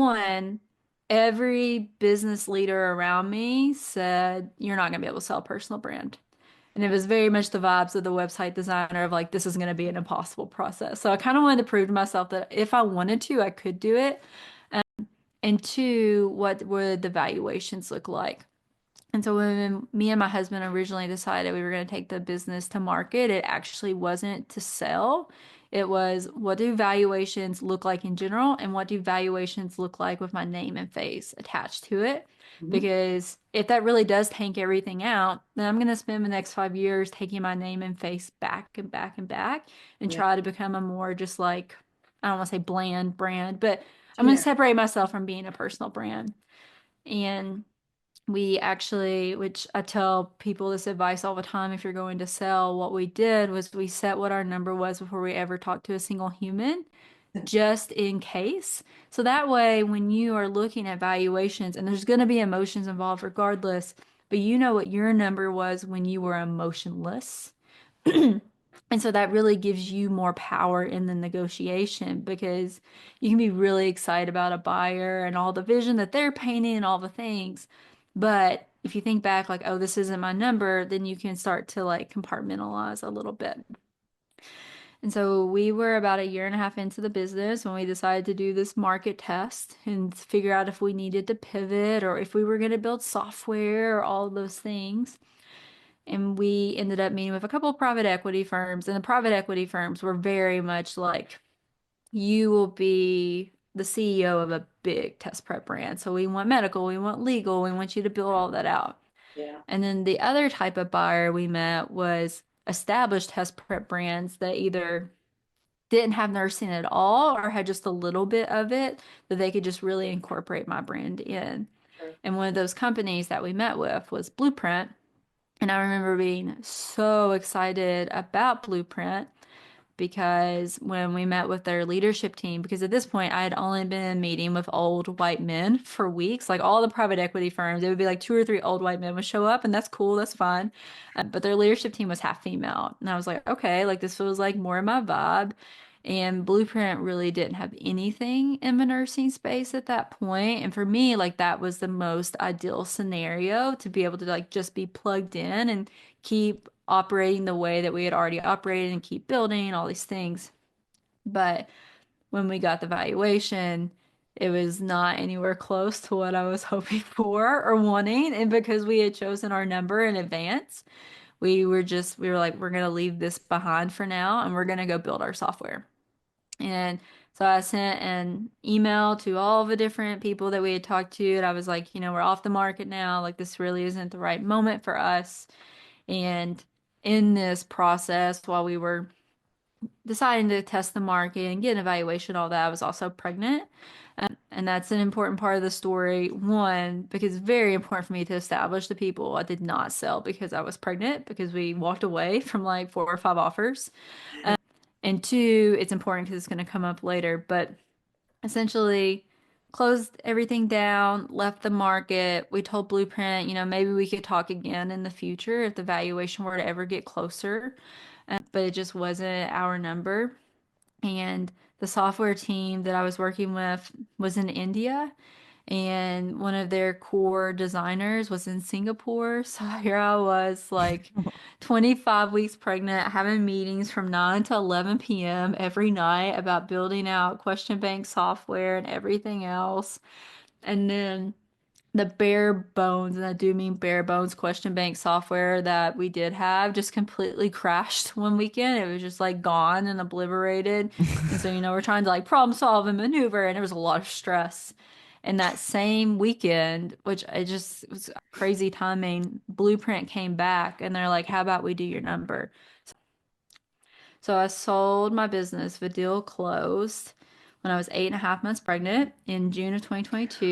One, every business leader around me said, you're not going to be able to sell a personal brand. And it was very much the vibes of the website designer of like, this is going to be an impossible process. So I kind of wanted to prove to myself that if I wanted to, I could do it. And two, what would the valuations look like? And so when me and my husband originally decided we were going to take the business to market, it actually wasn't to sell. It was what do valuations look like in general, and what do valuations look like with my name and face attached to it? Mhm. Because if that really does tank everything out, then I'm going to spend the next 5 years taking my name and face back and back and back and Yeah. try to become a more just like, I don't want to say bland brand, but I'm going to Generic. separate myself from being a personal brand. And we actually, which I tell people this advice all the time if you're going to sell, what we did was we set what our number was before we ever talked to a single human, just in case. So that way, when you are looking at valuations, and there's going to be emotions involved regardless, but you know what your number was when you were emotionless. And so that really gives you more power in the negotiation because you can be really excited about a buyer and all the vision that they're painting and all the things. But if you think back, like, oh, this isn't my number, then you can start to like compartmentalize a little bit. And so we were about a year and a half into the business when we decided to do this market test and figure out if we needed to pivot or if we were going to build software or all of those things. And we ended up meeting with a couple of private equity firms, and the private equity firms were very much like, you will be the CEO of a big test prep brand. So we want medical, we want legal, we want you to build all that out. Yeah. And then the other type of buyer we met was established test prep brands that either didn't have nursing at all or had just a little bit of it that they could just really incorporate my brand in. Sure. And one of those companies that we met with was Blueprint. And I remember being so excited about Blueprint because when we met with their leadership team, because at this point I had only been meeting with old white men for weeks, like all the private equity firms, it would be like two or three old white men would show up, and that's cool, that's fine. But their leadership team was half female, and I was like, okay, like this feels like more of my vibe. And Blueprint really didn't have anything in the nursing space at that point. And for me, like that was the most ideal scenario to be able to like just be plugged in and keep operating the way that we had already operated and keep building all these things. But when we got the valuation, it was not anywhere close to what I was hoping for or wanting. And because we had chosen our number in advance, we were like, we're going to leave this behind for now and we're going to go build our software. And so I sent an email to all the different people that we had talked to. And I was like, we're off the market now. Like, this really isn't the right moment for us. And in this process, while we were deciding to test the market and get an evaluation, all that, I was also pregnant. And that's an important part of the story. One, because it's very important for me to establish to people I did not sell because I was pregnant, because we walked away from like 4 or 5 offers. And two, it's important because it's going to come up later, but essentially closed everything down, left the market. We told Blueprint, maybe we could talk again in the future if the valuation were to ever get closer. But it just wasn't our number. And the software team that I was working with was in India, and one of their core designers was in Singapore. So here I was, like 25 weeks pregnant, having meetings from 9 to 11 p.m. every night about building out question bank software and everything else. And then the bare bones, and I do mean bare bones question bank software that we did have just completely crashed one weekend. It was just like gone and obliterated. And so, we're trying to like problem solve and maneuver, and there was a lot of stress. And that same weekend, which I just it was crazy timing, Blueprint came back and they're like, how about we do your number? So I sold my business. The deal closed when I was 8.5 months pregnant in June of 2022.